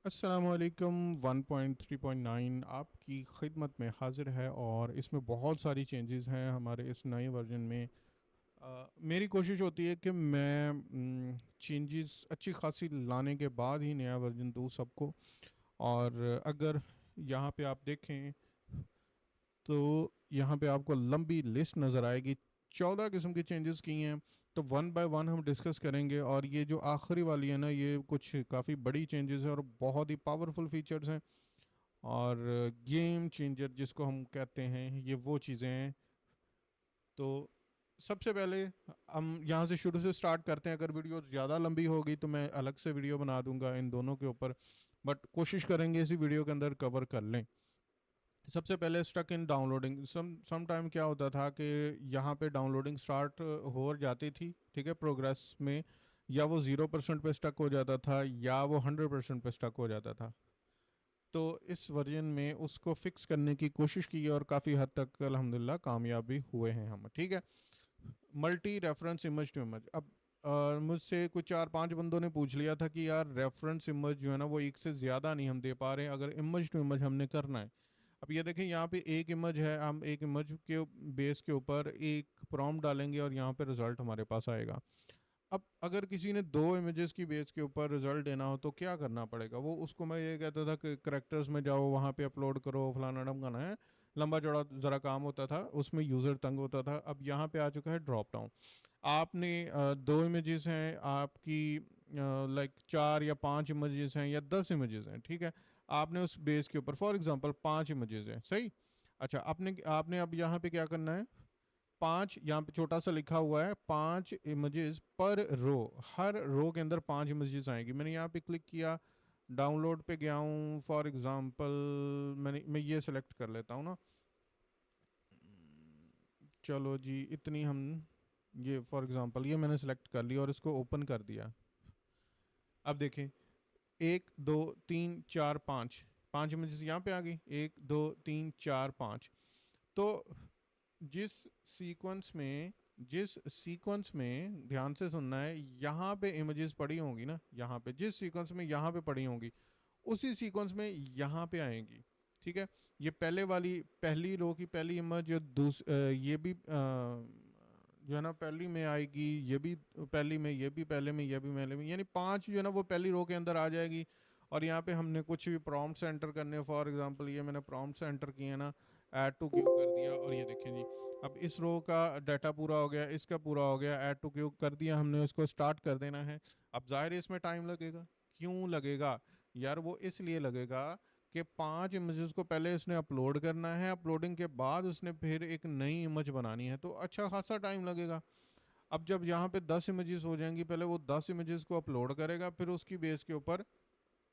अस्सलामुअलैकुम 1.3.9 आपकी खिदमत में हाजिर है और इसमें बहुत सारी चेंजेस हैं हमारे इस नए वर्जन में। मेरी कोशिश होती है कि मैं चेंजेस अच्छी खासी लाने के बाद ही नया वर्जन दूँ सबको। और अगर यहाँ पे आप देखें तो यहाँ पे आपको लंबी लिस्ट नज़र आएगी। 14 किस्म की चेंजेस की हैं, तो वन बाय वन हम डिस्कस करेंगे। और ये जो आखिरी वाली है ना, ये कुछ काफ़ी बड़ी चेंजेस है और बहुत ही पावरफुल फीचर्स हैं। और गेम चेंजर जिसको हम कहते हैं, ये वो चीज़ें हैं। तो सबसे पहले हम यहाँ से शुरू से स्टार्ट करते हैं। अगर वीडियो ज़्यादा लंबी होगी तो मैं अलग से वीडियो बना दूंगा इन दोनों के ऊपर, बट कोशिश करेंगे इसी वीडियो के अंदर कवर कर लें। सबसे पहले stuck in downloading. Some time क्या होता था कि यहाँ पे डाउनलोडिंग स्टार्ट हो जाती थी, ठीक है, प्रोग्रेस में, या वो 0% पे स्टक हो जाता था या वो 100% पे स्टक हो जाता था। तो इस वर्जन में उसको फिक्स करने की कोशिश की और काफ़ी हद तक अल्हम्दुलिल्लाह कामयाब भी हुए हैं हम, ठीक है। Multi reference image to image. अब मुझसे कुछ 4-5 बंदों ने पूछ लिया था कि यार रेफरेंस इमेज जो है ना वो एक से ज़्यादा नहीं हम दे पा रहे हैं अगर इमेज टू इमेज हमने करना है। अब ये देखें, यहाँ पे एक इमेज है, हम एक इमेज के बेस के ऊपर एक प्रॉम्प्ट डालेंगे और यहाँ पे रिजल्ट हमारे पास आएगा। अब अगर किसी ने दो इमेजेस की बेस के ऊपर रिजल्ट देना हो तो क्या करना पड़ेगा? वो उसको मैं ये कहता था कि करेक्टर्स में जाओ, वहाँ पे अपलोड करो, फलाना ढमकाना है। लंबा चौड़ा ज़रा काम होता था, उसमें यूज़र तंग होता था। अब यहाँ पे आ चुका है ड्रॉप डाउन। आपने दो इमेजेस हैं आपकी, लाइक 4 या 5 इमेजेस हैं या 10 इमेजेस हैं, ठीक है। आपने उस बेस के ऊपर फॉर एग्जांपल 5 इमेजेस हैं, सही। अच्छा, आपने आपने अब यहाँ पे क्या करना है? 5, यहाँ पे छोटा सा लिखा हुआ है 5 इमेजेस पर रो। हर रो के अंदर 5 इमेजेस आएंगी। मैंने यहाँ पे क्लिक किया, डाउनलोड पे गया हूँ, फॉर एग्जांपल मैं ये सेलेक्ट कर लेता हूँ ना। चलो जी, इतनी हम, ये फॉर एग्जांपल ये मैंने सेलेक्ट कर लिया और इसको ओपन कर दिया। अब देखें, 1 2 3 4 5, 5 इमेजेस यहाँ पे आ गई, 1 2 3 4 5। तो जिस सीक्वेंस में ध्यान से सुनना है, यहाँ पे इमेजेस पड़ी होंगी ना, यहाँ पे जिस सीक्वेंस में यहाँ पे पड़ी होंगी उसी सीक्वेंस में यहाँ पे आएंगी, ठीक है। ये पहले वाली पहली रो की पहली इमेज, ये भी जो है ना पहली में आएगी, ये भी पहली में, ये भी पहले में, ये भी पहले में, यानी 5 जो है ना वो पहली रो के अंदर आ जाएगी। और यहाँ पे हमने कुछ भी प्रॉम्प्ट्स एंटर करने, फॉर एग्जांपल ये मैंने प्रॉम्प्ट्स एंटर किए ना, ऐड टू क्यू कर दिया और ये देखें जी, अब इस रो का डाटा पूरा हो गया, इसका पूरा हो गया, ऐड टू क्यू कर दिया हमने, उसको स्टार्ट कर देना है। अब जाहिर है इसमें टाइम लगेगा। क्यों लगेगा यार? वो इसलिए लगेगा कि 5 इमेजेस को पहले इसने अपलोड करना है, अपलोडिंग के बाद उसने फिर एक नई इमेज बनानी है, तो अच्छा खासा टाइम लगेगा। अब जब यहाँ पे 10 इमेजेस हो जाएंगी, पहले वो 10 इमेजेस को अपलोड करेगा, फिर उसकी बेस के ऊपर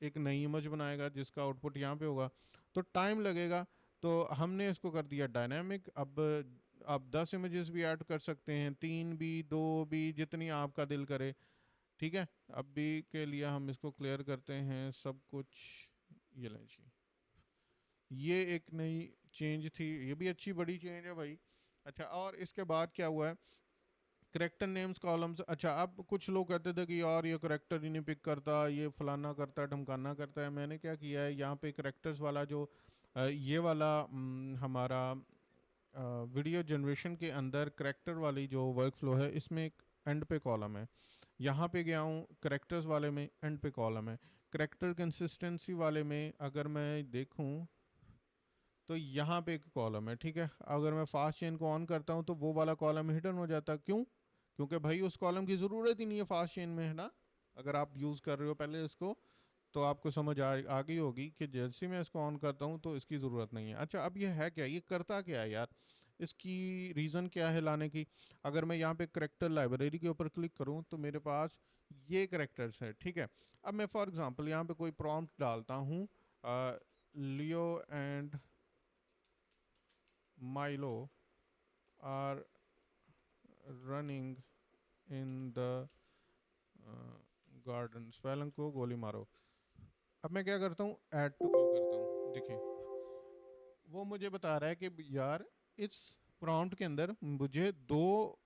एक नई इमेज बनाएगा जिसका आउटपुट यहाँ पे होगा, तो टाइम लगेगा। तो हमने इसको कर दिया डायनामिक। अब 10 इमेजेस भी ऐड कर सकते हैं, 3 भी, 2 भी, जितनी आपका दिल करे, ठीक है। अभी के लिए हम इसको क्लियर करते हैं सब कुछ। ये लें जी, ये एक नई चेंज थी, ये भी अच्छी बड़ी चेंज है भाई। अच्छा, और इसके बाद क्या हुआ है? Character names columns. अच्छा, अब कुछ लोग कहते थे कि यार ये करेक्टर ही नहीं पिक करता, ये फलाना करता है, ढमकाना करता है। मैंने क्या किया है, यहाँ पे करेक्टर्स वाला जो ये वाला हमारा वीडियो जनरेशन के अंदर करेक्टर वाली जो वर्क फ्लो है, इसमें एक एंड पे कॉलम है। यहाँ पे गया हूँ करेक्टर्स वाले में, एंड पे कॉलम है। करेक्टर कंसिस्टेंसी वाले में अगर मैं देखूँ तो यहाँ पे एक कॉलम है, ठीक है। अगर मैं फास्ट चेन को ऑन करता हूँ तो वो वाला कॉलम हिडन हो जाता है। क्यों? क्योंकि भाई उस कॉलम की ज़रूरत ही नहीं है फास्ट चेन में, है ना। अगर आप यूज़ कर रहे हो पहले इसको, तो आपको समझ आ गई होगी कि जैसे मैं इसको ऑन करता हूँ तो इसकी ज़रूरत नहीं है। अच्छा, अब ये है क्या, ये करता क्या है यार? इसकी रीज़न क्या है लाने की? अगर मैं यहाँ पे करेक्टर लाइब्रेरी के ऊपर क्लिक करूँ तो मेरे पास ये करेक्टर्स है, ठीक है। अब मैं फॉर एग्जांपल यहाँ पे कोई प्रॉम्प्ट डालता हूँ, Leo and Milo are running in the garden, spelling को गोली मारो। अब मैं क्या करता हूँ, ऐड टू क्यू करता हूँ, देखें वो मुझे बता रहा है कि यार इस प्रॉम्प्ट के अंदर मुझे दो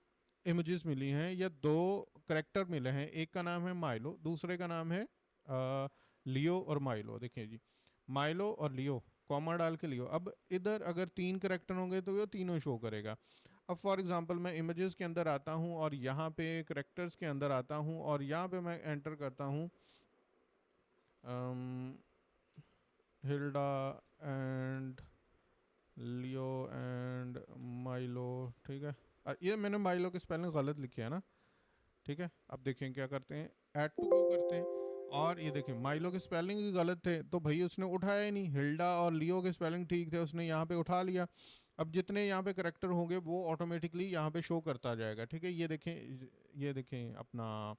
इमेजेस मिली हैं या दो करेक्टर मिले हैं। एक का नाम है माइलो, दूसरे का नाम है लियो और माइलो, देखिए जी, माइलो और लियो, कॉमा डाल के लियो। अब इधर अगर 3 करेक्टर होंगे तो ये तीनों शो करेगा। अब फॉर एग्जांपल मैं इमेजेस के अंदर आता हूँ और यहाँ पे करेक्टर्स के अंदर आता हूँ और यहाँ पे मैं एंटर करता हूँ Hilda and Leo and Milo, ठीक है। ये मैंने माइलो की स्पेलिंग गलत लिखी है ना, ठीक है। अब देखें क्या करते हैं, ऐड टू क्यों करते हैं, और ये देखें माइलो के स्पेलिंग भी गलत थे तो भाई उसने उठाया ही नहीं, हिल्डा और लियो के स्पेलिंग ठीक थे, उसने यहाँ पे उठा लिया। अब जितने यहाँ पे करेक्टर होंगे वो ऑटोमेटिकली यहाँ पे शो करता जाएगा, ठीक है। ये देखें अपना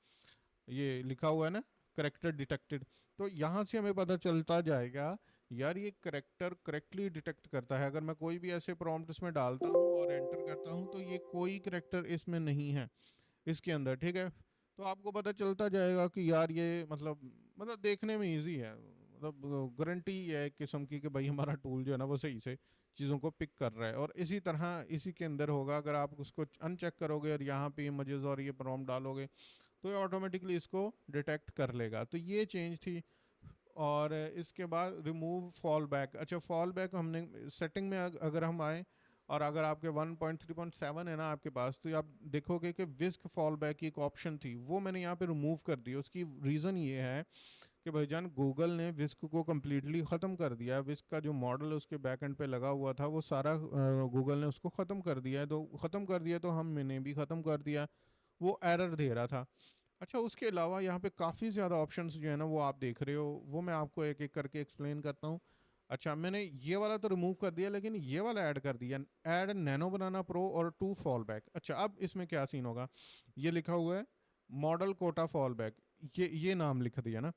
ये लिखा हुआ है ना, करेक्टर डिटेक्टेड। तो यहाँ से हमें पता चलता जाएगा यार ये करेक्टर करेक्टली डिटेक्ट करता है। अगर मैं कोई भी ऐसे प्रॉम्प्ट इसमें डालता हूँ और एंटर करता हूँ तो ये कोई करेक्टर इसमें नहीं है इसके अंदर, ठीक है। तो आपको पता चलता जाएगा कि यार ये मतलब देखने में इजी है, मतलब गारंटी है एक किस्म की कि भाई हमारा टूल जो है ना वो सही से चीज़ों को पिक कर रहा है। और इसी तरह इसी के अंदर होगा, अगर आप उसको अनचेक करोगे और यहाँ पे इमेजेस और ये प्रॉम्प्ट डालोगे तो ये ऑटोमेटिकली इसको डिटेक्ट कर लेगा। तो ये चेंज थी। और इसके बाद रिमूव फॉल बैक। अच्छा, फॉल बैक हमने सेटिंग में अगर हम आए और अगर आपके 1.3.7 है ना आपके पास, तो आप देखोगे कि विस्क फॉल बैक की एक ऑप्शन थी वो मैंने यहाँ पे रिमूव कर दी। उसकी रीज़न ये है कि भाईजान गूगल ने विस्क को कम्प्लीटली ख़त्म कर दिया है। विस्क का जो मॉडल उसके बैक एंड पे लगा हुआ था वो सारा गूगल ने उसको ख़त्म कर दिया है। तो ख़त्म कर दिया तो हमने भी ख़त्म कर दिया, वो एरर दे रहा था। अच्छा, उसके अलावा यहाँ पे काफ़ी ज़्यादा ऑप्शंस जो है ना वो आप देख रहे हो, वो मैं आपको एक एक करके एक्सप्लेन करता हूँ। अच्छा, मैंने ये वाला तो रिमूव कर दिया लेकिन ये वाला ऐड कर दिया, ऐड नैनो बनाना प्रो और टू फॉल बैक। अच्छा, अब इसमें क्या सीन होगा, ये लिखा हुआ है मॉडल कोटा फॉल बैक, ये नाम लिख दिया ना।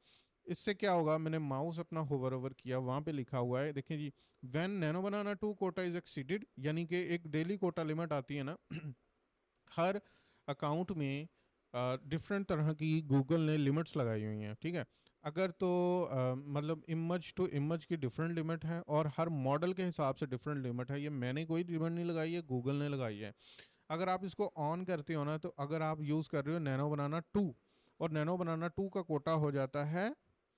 इससे क्या होगा, मैंने माउस अपना होवर ओवर किया, वहाँ पे लिखा हुआ है देखिए जी, when Nano Banana two quota is exceeded, यानी कि एक डेली कोटा लिमिट आती है ना हर अकाउंट में डिफरेंट तरह की गूगल ने लिमिट्स लगाई हुई हैं, ठीक है। अगर तो मतलब इमेज टू इमेज की डिफरेंट लिमिट है और हर मॉडल के हिसाब से डिफरेंट लिमिट है। ये मैंने कोई लिमिट नहीं लगाई है, गूगल ने लगाई है। अगर आप इसको ऑन करते हो ना, तो अगर आप यूज़ कर रहे हो नैनो बनाना 2 और नैनो बनाना 2 का कोटा हो जाता है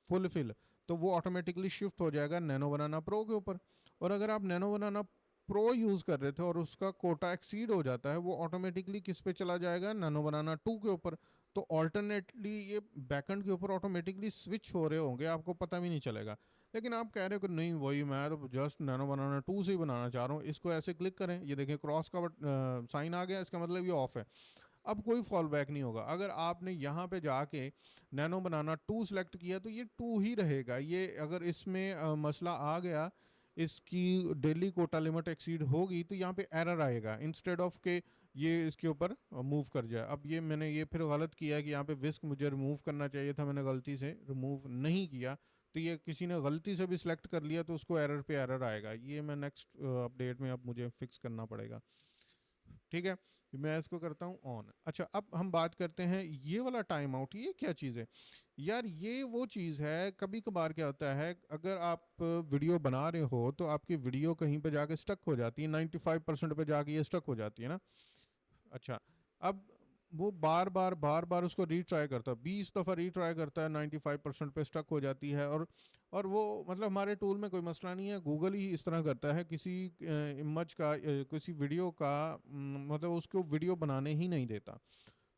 फुलफिल, तो वो ऑटोमेटिकली शिफ्ट हो जाएगा नैनो बनाना प्रो के ऊपर। और अगर आप नैनो बनाना प्रो यूज़ कर रहे थे और उसका कोटा एक्सीड हो जाता है, वो ऑटोमेटिकली किस पे चला जाएगा, नैनो बनाना 2 के ऊपर। तो ऑल्टरनेटली ये बैकएंड के ऊपर ऑटोमेटिकली स्विच हो रहे होंगे, आपको पता भी नहीं चलेगा। लेकिन आप कह रहे हो कि नहीं वही मैं तो जस्ट नैनो बनाना 2 से ही बनाना चाह रहा हूँ, इसको ऐसे क्लिक करें, ये देखें क्रॉस का साइन आ गया, इसका मतलब ये ऑफ है। अब कोई फॉल बैक नहीं होगा। अगर आपने यहाँ पे जाके नैनो बनाना 2 सेलेक्ट किया तो ये 2 ही रहेगा। ये अगर इसमें मसला आ गया, इसकी डेली कोटा लिमिट एक्सीड होगी तो यहाँ पे एरर आएगा, इंस्टेड ऑफ के ये इसके ऊपर मूव कर जाए। अब ये मैंने ये फिर गलत किया कि यहाँ पे विस्क मुझे रिमूव करना चाहिए था, मैंने गलती से रिमूव नहीं किया, तो ये किसी ने गलती से भी सिलेक्ट कर लिया तो उसको एरर पे एरर आएगा। ये मैं नेक्स्ट अपडेट में अब मुझे फिक्स करना पड़ेगा, ठीक है। मैं इसको करता हूँ ऑन। अच्छा, अब हम बात करते हैं ये वाला टाइम आउट, ये क्या चीज़ है यार, ये वो चीज़ है कभी कभार क्या होता है, अगर आप वीडियो बना रहे हो तो आपकी वीडियो कहीं पे जाके स्टक हो जाती है, 95% पे जाके ये स्टक हो जाती है ना। अच्छा, अब वो बार बार उसको रीट्राई करता है, 20 दफ़ा रीट्राई करता है, 95% पे स्टक हो जाती है। और वो मतलब हमारे टूल में कोई मसला नहीं है, गूगल ही इस तरह करता है, किसी इमेज का किसी वीडियो का मतलब उसको वीडियो बनाने ही नहीं देता।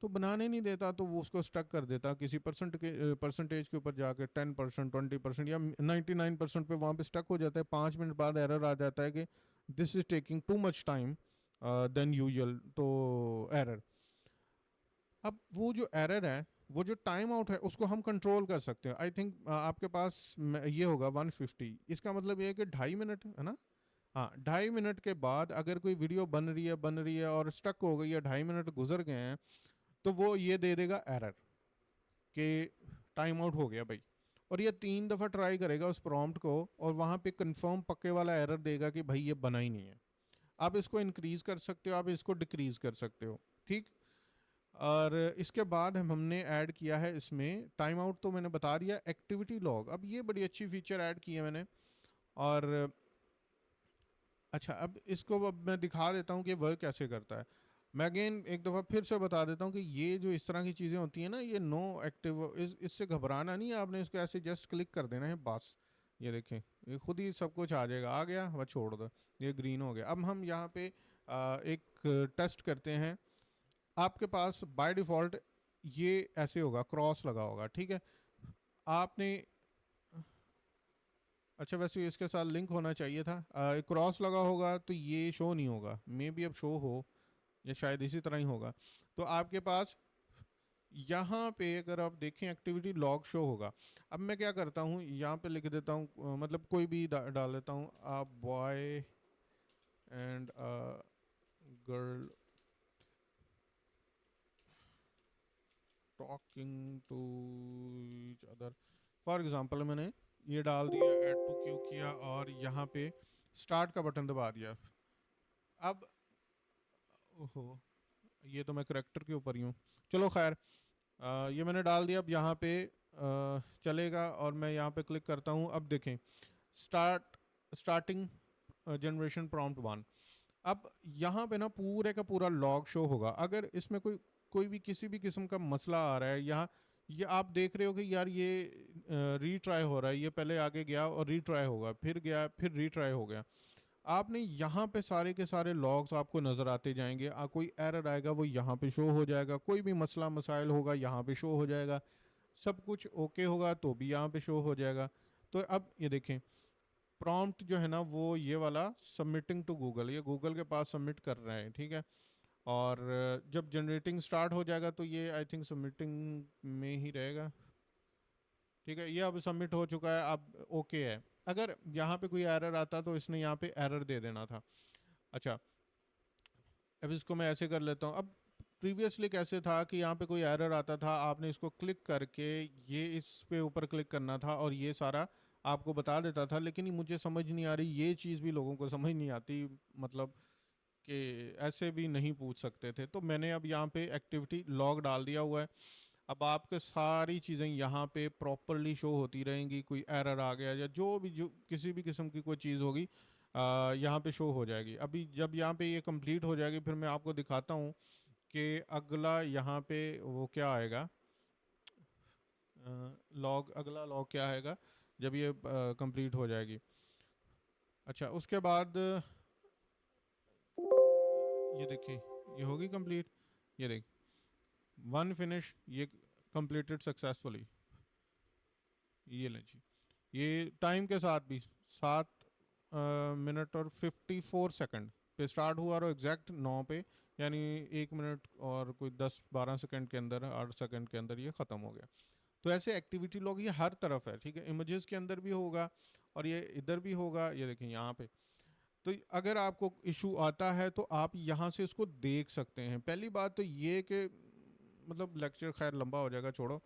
तो बनाने नहीं देता तो वो उसको स्टक कर देता किसी परसेंटेज के ऊपर जाके, 10%, 20% या 99% पे वहाँ पे स्टक हो जाता है। 5 मिनट बाद एरर आ जाता है कि this is taking too much time than usual, तो एरर। अब वो जो एरर है, वो जो टाइम आउट है, उसको हम कंट्रोल कर सकते हैं। आई थिंक आपके पास ये होगा 150, इसका मतलब ये है कि 2.5 मिनट है ना। हाँ, 2.5 मिनट के बाद अगर कोई वीडियो बन रही है और स्टक हो गई है, 2.5 मिनट गुजर गए हैं, तो वो ये दे देगा एरर कि टाइम आउट हो गया भाई। और ये 3 दफ़ा ट्राई करेगा उस प्रॉम्प्ट को और वहाँ पे कंफर्म पक्के वाला एरर देगा कि भाई ये बना ही नहीं है। आप इसको इंक्रीज कर सकते हो, आप इसको डिक्रीज कर सकते हो, ठीक। और इसके बाद हमने ऐड किया है इसमें टाइम आउट, तो मैंने बता दिया, एक्टिविटी लॉग। अब ये बड़ी अच्छी फीचर ऐड की है मैंने। और अच्छा, अब इसको अब मैं दिखा देता हूँ कि वर्क कैसे करता है। मैं अगेन एक दफ़ा फिर से बता देता हूँ कि ये जो इस तरह की चीज़ें होती हैं ना, ये नो एक्टिव, इससे घबराना नहीं है आपने, इसको ऐसे जस्ट क्लिक कर देना है बस। ये देखें, ये खुद ही सब कुछ आ जाएगा, आ गया वह छोड़ दो, ये ग्रीन हो गया। अब हम यहाँ पे एक टेस्ट करते हैं। आपके पास बाय डिफ़ॉल्ट ये ऐसे होगा, क्रॉस लगा होगा, ठीक है। आपने, अच्छा वैसे इसके साथ लिंक होना चाहिए था, क्रॉस लगा होगा तो ये शो नहीं होगा, मे बी अब शो हो, या शायद इसी तरह ही होगा। तो आपके पास यहाँ पे अगर आप देखें एक्टिविटी लॉग शो होगा। अब मैं क्या करता हूँ, यहाँ पे लिख देता हूँ, मतलब कोई भी डाल देता हूँ, a boy and girl talking to each other, for example मैंने ये डाल दिया, ऐड टू क्यू किया, और यहाँ पे स्टार्ट का बटन दबा दिया। अब ओहो, ये तो मैं करेक्टर के ऊपर ही हूँ, चलो खैर, ये मैंने डाल दिया। अब यहाँ पे चलेगा, और मैं यहाँ पे क्लिक करता हूँ। अब देखें, स्टार्टिंग जनरेशन प्रॉम्प्ट 1। अब यहाँ पे ना पूरे का पूरा लॉग शो होगा। अगर इसमें कोई कोई भी किसी भी किस्म का मसला आ रहा है, यहाँ ये आप देख रहे हो कि यार ये रीट्राई हो रहा है, ये पहले आगे गया और रीट्राई होगा, फिर गया, फिर रीट्राई हो गया, आपने यहाँ पे सारे के सारे लॉग्स आपको नज़र आते जाएंगे। कोई एरर आएगा वो यहाँ पे शो हो जाएगा, कोई भी मसला मसाइल होगा यहाँ पे शो हो जाएगा, सब कुछ ओके होगा तो भी यहाँ पे शो हो जाएगा। तो अब ये देखें, प्रॉम्प्ट जो है ना वो ये वाला सबमिटिंग टू गूगल, ये गूगल के पास सबमिट कर रहे हैं, ठीक है। और जब जनरेटिंग स्टार्ट हो जाएगा तो ये आई थिंक सबमिटिंग में ही रहेगा, ठीक है। ये अब सबमिट हो चुका है, अब ओके है। अगर यहाँ पे कोई एरर आता तो इसने यहाँ पे एरर दे देना था। अच्छा, अब इसको मैं ऐसे कर लेता हूँ। अब प्रीवियसली कैसे था कि यहाँ पे कोई एरर आता था, आपने इसको क्लिक करके ये इस पे ऊपर क्लिक करना था और ये सारा आपको बता देता था, लेकिन ये मुझे समझ नहीं आ रही, ये चीज़ भी लोगों को समझ नहीं आती, मतलब कि ऐसे भी नहीं पूछ सकते थे। तो मैंने अब यहाँ पे एक्टिविटी लॉग डाल दिया हुआ है। अब आपके सारी चीज़ें यहाँ पे प्रॉपरली शो होती रहेंगी, कोई एरर आ गया या जो किसी भी किस्म की कोई चीज़ होगी यहाँ पे शो हो जाएगी। अभी जब यहाँ पे ये कंप्लीट हो जाएगी फिर मैं आपको दिखाता हूँ कि अगला यहाँ पे वो क्या आएगा, लॉग, अगला लॉग क्या आएगा जब ये कंप्लीट हो जाएगी। अच्छा, उसके बाद ये देखें, ये होगी कंप्लीट, ये देख, वन फिनिश, ये कंप्लीटेड सक्सेसफुली, ये लें जी। ये टाइम के साथ भी 7 मिनट और 54 सेकंड पे स्टार्ट हुआ और एग्जैक्ट 9 पे, यानी 1 मिनट और कोई 10-12 सेकंड के अंदर, 8 सेकंड के अंदर ये ख़त्म हो गया। तो ऐसे एक्टिविटी लॉग ये हर तरफ है, ठीक है। इमेजेस के अंदर भी होगा और ये इधर भी होगा, ये देखें यहाँ पे। तो अगर आपको इशू आता है तो आप यहाँ से इसको देख सकते हैं। पहली बात तो ये कि मतलब लेक्चर खैर लंबा हो जाएगा, छोड़ो।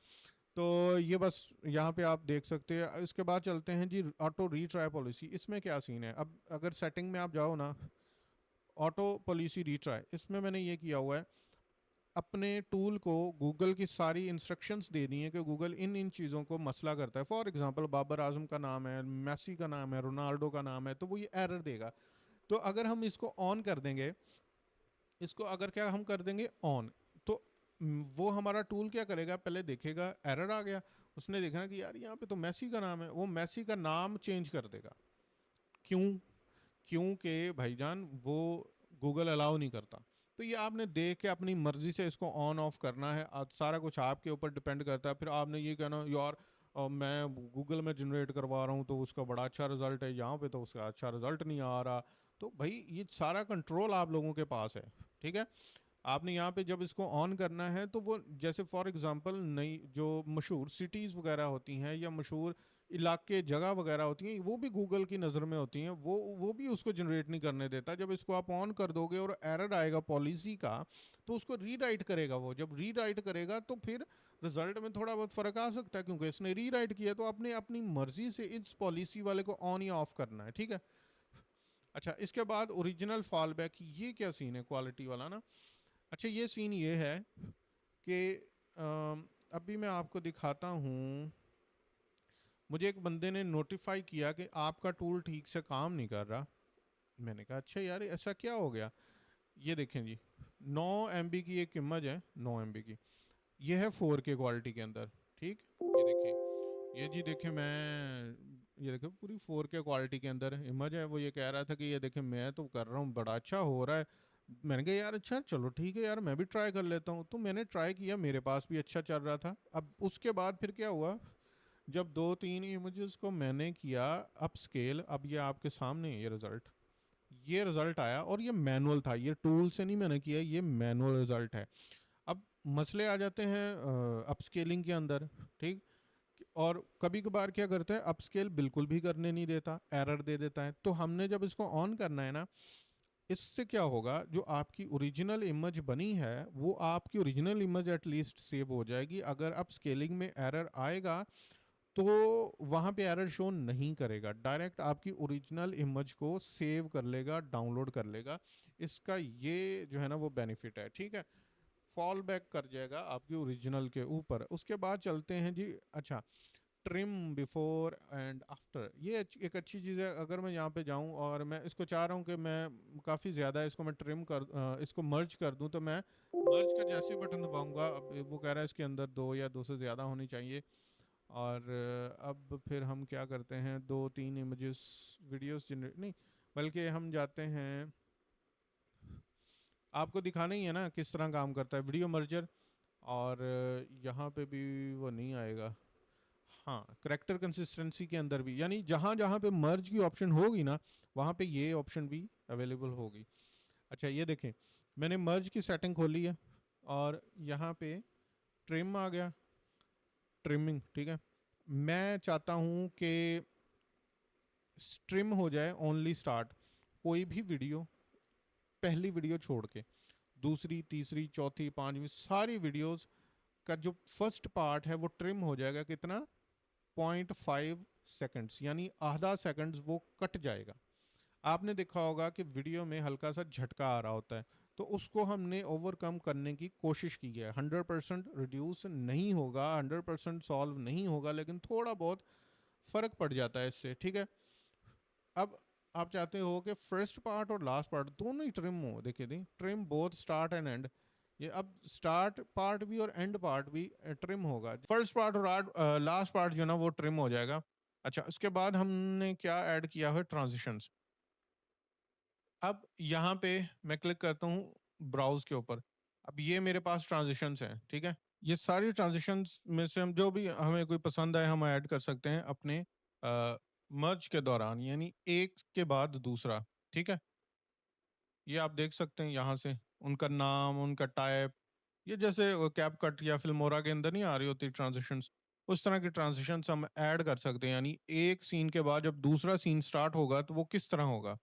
तो ये बस यहाँ पे आप देख सकते हैं। इसके बाद चलते हैं जी ऑटो रीट्राई पॉलिसी। इसमें क्या सीन है, अब अगर सेटिंग में आप जाओ ना, ऑटो पॉलिसी रीट्राई, इसमें मैंने ये किया हुआ है, अपने टूल को गूगल की सारी इंस्ट्रक्शंस दे दी हैं कि गूगल इन इन चीज़ों को मसला करता है। फॉर एग्जांपल बाबर आजम का नाम है, मेसी का नाम है, रोनाल्डो का नाम है, तो वो ये एरर देगा। तो अगर हम इसको ऑन कर देंगे, इसको अगर क्या हम कर देंगे ऑन, तो वो हमारा टूल क्या करेगा, पहले देखेगा एरर आ गया, उसने देखा कि यार यहाँ पे तो मैसी का नाम है, वो मैसी का नाम चेंज कर देगा। क्यों? क्योंकि भाईजान वो गूगल अलाउ नहीं करता। तो ये आपने देख के अपनी मर्जी से इसको ऑन ऑफ करना है, आज सारा कुछ आपके ऊपर डिपेंड करता है। फिर आपने ये कहना यार मैं गूगल में जनरेट करवा रहा हूँ तो उसका बड़ा अच्छा रिजल्ट है, यहाँ पे तो उसका अच्छा रिजल्ट नहीं आ रहा। तो भाई ये सारा कंट्रोल आप लोगों के पास है, ठीक है। आपने यहाँ पे जब इसको ऑन करना है तो वो जैसे फॉर एग्जांपल नई जो मशहूर सिटीज़ वगैरह होती हैं या मशहूर इलाके जगह वगैरह होती हैं, वो भी गूगल की नज़र में होती हैं, वो भी उसको जनरेट नहीं करने देता। जब इसको आप ऑन कर दोगे और एरर आएगा पॉलिसी का, तो उसको रीराइट करेगा। वो जब रीराइट करेगा तो फिर रिजल्ट में थोड़ा बहुत फ़र्क आ सकता है, क्योंकि इसने रीराइट किया। तो आपने अपनी मर्जी से इस पॉलिसी वाले को ऑन या ऑफ करना है, ठीक है। अच्छा, इसके बाद ओरिजिनल फॉल बैक, ये क्या सीन है क्वालिटी वाला ना। अच्छा, ये सीन ये है कि अभी मैं आपको दिखाता हूँ। मुझे एक बंदे ने नोटिफाई किया कि आपका टूल ठीक से काम नहीं कर रहा। मैंने कहा अच्छा यार ऐसा क्या हो गया। ये देखें जी, 9 MB की एक इमेज है, 9 MB की, ये है 4K क्वालिटी के अंदर। ठीक, ये देखिए, ये जी देखिए, मैं ये देखिए पूरी 4K क्वालिटी के अंदर इमेज है। वो ये कह रहा था कि ये देखिए मैं तो कर रहा हूँ, बड़ा अच्छा हो रहा है। मैंने कहा यार अच्छा चलो ठीक है यार, मैं भी ट्राई कर लेता हूँ। तो मैंने ट्राई किया, मेरे पास भी अच्छा चल रहा था। अब उसके बाद फिर क्या हुआ, जब 2-3 इमेजेस को मैंने किया अप स्केल, अब ये आपके सामने है, ये रिजल्ट आया। और ये मैनुअल था, ये टूल से नहीं मैंने किया, ये मैनुअल रिजल्ट है। अब मसले आ जाते हैं अपस्केलिंग के अंदर। ठीक, और कभी कभार क्या करता है, अपस्केल बिल्कुल भी करने नहीं देता, एरर दे देता है। तो हमने जब इसको ऑन करना है ना, इससे क्या होगा, जो आपकी ओरिजिनल इमेज बनी है वो आपकी ओरिजिनल इमेज एटलीस्ट सेव हो जाएगी। अगर अपस्केलिंग में एरर आएगा तो वहाँ पे एरर शो नहीं करेगा, डायरेक्ट आपकी ओरिजिनल इमेज को सेव कर लेगा, डाउनलोड कर लेगा। इसका ये जो है ना वो बेनिफिट है। ठीक है, फॉल बैक कर जाएगा आपकी ओरिजिनल के ऊपर। उसके बाद चलते हैं जी, अच्छा, ट्रिम बिफोर एंड आफ्टर, ये एक अच्छी चीज़ है। अगर मैं यहाँ पे जाऊँ और मैं इसको चाह रहा हूँ कि मैं काफ़ी ज़्यादा इसको मैं इसको मर्ज कर दूँ, तो मैं मर्ज का जैसे ही बटन दबाऊंगा, अब वो कह रहा है इसके अंदर 2 या 2 से ज़्यादा होनी चाहिए। और अब फिर हम क्या करते हैं, 2-3 इमेजेस वीडियोस जनरेट नहीं, बल्कि हम जाते हैं, आपको दिखाना ही है ना किस तरह काम करता है वीडियो मर्जर। और यहाँ पे भी वो नहीं आएगा। हाँ, करेक्टर कंसिस्टेंसी के अंदर भी, यानी जहाँ जहाँ पे मर्ज की ऑप्शन होगी ना, वहाँ पे ये ऑप्शन भी अवेलेबल होगी। अच्छा ये देखें, मैंने मर्ज की सेटिंग खोली है और यहाँ पे ट्रिम आ गया, ट्रिमिंग। ठीक है, मैं चाहता हूँ कि ट्रिम हो जाए ओनली स्टार्ट, कोई भी वीडियो, पहली वीडियो छोड़ के दूसरी, तीसरी, चौथी, पांचवी सारी वीडियोस का जो फर्स्ट पार्ट है वो ट्रिम हो जाएगा। कितना, 0.5 सेकंड्स, यानी आधा सेकंड्स वो कट जाएगा। आपने देखा होगा कि वीडियो में हल्का सा झटका आ रहा होता है, तो उसको हमने ओवरकम करने की कोशिश की है। 100% रिड्यूस नहीं होगा, 100% सॉल्व नहीं होगा, लेकिन थोड़ा बहुत फर्क पड़ जाता है इससे। ठीक है, अब आप चाहते हो कि फर्स्ट पार्ट और लास्ट पार्ट दोनों ही ट्रिम हो। देखिए the trim both start and end, ये अब स्टार्ट पार्ट भी और एंड पार्ट भी ट्रिम होगा। फर्स्ट पार्ट और लास्ट पार्ट जो ना वो ट्रिम हो जाएगा। अच्छा, उसके बाद हमने क्या ऐड किया है, ट्रांजिशंस। अब यहाँ पे मैं क्लिक करता हूँ ब्राउज के ऊपर, अब ये मेरे पास ट्रांजिशंस हैं। ठीक है, ये सारी ट्रांजिशंस में से हम जो भी हमें कोई पसंद आए हम ऐड कर सकते हैं अपने मर्ज के दौरान, यानी एक के बाद दूसरा। ठीक है, ये आप देख सकते हैं यहाँ से उनका नाम, उनका टाइप, ये जैसे कैप कट या फिल्मोरा के अंदर नहीं आ रही होती ट्रांजिशंस, उस तरह की ट्रांजिशंस हम ऐड कर सकते हैं। यानी एक सीन के बाद जब दूसरा सीन स्टार्ट होगा तो वो किस तरह होगा।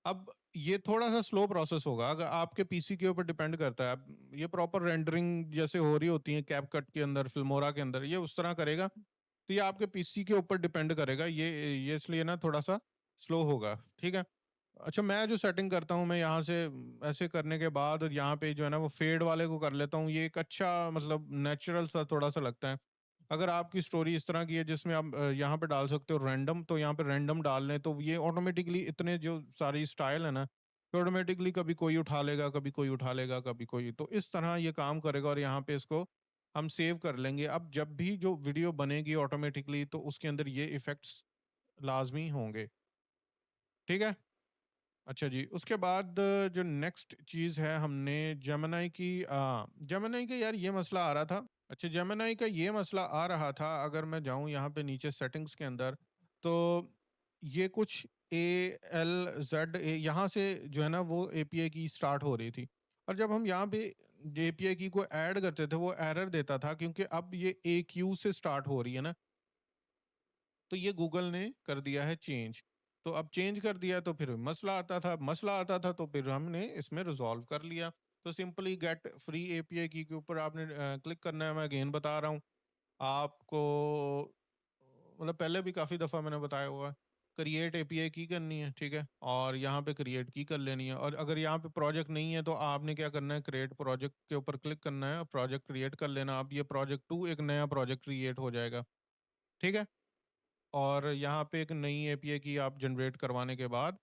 अब ये थोड़ा-सा स्लो प्रोसेस होगा, अगर आपके पीसी के ऊपर डिपेंड करता है। अब ये प्रॉपर रेंडरिंग जैसे हो रही होती है कैपकट के अंदर, फिल्मोरा के अंदर, ये उस तरह करेगा। तो ये आपके पीसी के ऊपर डिपेंड करेगा, ये इसलिए ना थोड़ा-सा स्लो होगा। ठीक है? अच्छा, मैं जो सेटिंग करता हूँ, मैं यहाँ से ऐसे करने के बाद यहाँ पे जो है ना वो फेड वाले को कर लेता हूँ। ये एक अच्छा मतलब नेचुरल सा थोड़ा-सा लगता है। अगर आपकी स्टोरी इस तरह की है जिसमें आप यहाँ पे डाल सकते हो रैंडम, तो यहाँ पे रैंडम डाल लें तो ये ऑटोमेटिकली इतने जो सारी स्टाइल है ना, तो ऑटोमेटिकली कभी कोई उठा लेगा, कभी कोई उठा लेगा, कभी कोई, तो इस तरह ये काम करेगा। और यहाँ पे इसको हम सेव कर लेंगे। अब जब भी जो वीडियो बनेगी ऑटोमेटिकली, तो उसके अंदर ये इफेक्ट्स लाजमी होंगे। ठीक है, अच्छा जी, उसके बाद जो नेक्स्ट चीज़ है, हमने जेमिनी की जेमिनी का यार ये मसला आ रहा था। अच्छा, जेमिनी का ये मसला आ रहा था, अगर मैं जाऊँ यहाँ पे नीचे सेटिंग्स के अंदर, तो ये कुछ ALZ यहाँ से जो है ना वो एपीआई की स्टार्ट हो रही थी। और जब हम यहाँ पे एपीआई की को ऐड करते थे वो एरर देता था, क्योंकि अब ये AQ से स्टार्ट हो रही है ना, तो ये गूगल ने कर दिया है चेंज। तो अब चेंज कर दिया तो फिर मसला आता था तो फिर हमने इसमें रिज़ॉल्व कर लिया। तो सिंपली गेट फ्री एपीआई की के ऊपर आपने क्लिक करना है। मैं अगेन बता रहा हूँ आपको, मतलब पहले भी काफ़ी दफ़ा मैंने बताया हुआ है। क्रिएट एपीआई की करनी है, ठीक है? और यहाँ पे क्रिएट की कर लेनी है। और अगर यहाँ पे प्रोजेक्ट नहीं है तो आपने क्या करना है, क्रिएट प्रोजेक्ट के ऊपर क्लिक करना है और प्रोजेक्ट क्रिएट कर लेना। अब ये प्रोजेक्ट 2 एक नया प्रोजेक्ट क्रिएट हो जाएगा, ठीक है? और यहाँ पे एक नई एपीआई की आप जनरेट करवाने के बाद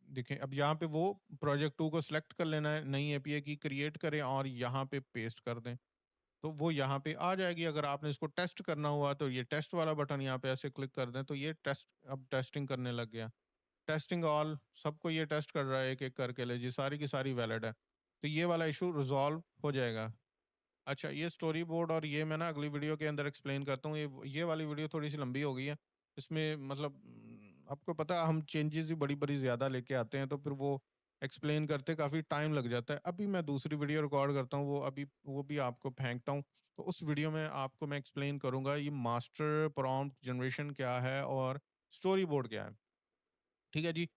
देखिए, अब यहाँ पे वो प्रोजेक्ट 2 को सिलेक्ट कर लेना है, नई एपीआई की क्रिएट करें और यहाँ पे पेस्ट कर दें। तो वो यहाँ पे आ जाएगी। अगर आपने इसको टेस्ट करना हुआ तो ये टेस्ट वाला बटन यहाँ पे ऐसे क्लिक कर दें, तो ये टेस्ट अब टेस्टिंग करने लग गया। टेस्टिंग ऑल, सबको ये टेस्ट कर रहा है एक-एक करके, ले जी सारी की सारी वैलिड है। तो ये वाला इश्यू रिज़ॉल्व हो जाएगा। अच्छा, ये स्टोरी बोर्ड और ये मैं ना अगली वीडियो के अंदर एक्सप्लेन करता हूँ। ये वाली वीडियो थोड़ी-सी लंबी हो गई है। इसमें मतलब आपको पता है हम चेंजेज़ ही बड़ी-बड़ी ज़्यादा लेके आते हैं, तो फिर वो एक्सप्लेन करते काफ़ी टाइम लग जाता है। अभी मैं दूसरी वीडियो रिकॉर्ड करता हूँ, वो भी आपको फेंकता हूँ। तो उस वीडियो में आपको मैं एक्सप्लेन करूँगा ये मास्टर प्रॉम्प्ट जनरेशन क्या है और स्टोरी बोर्ड क्या है। ठीक है जी?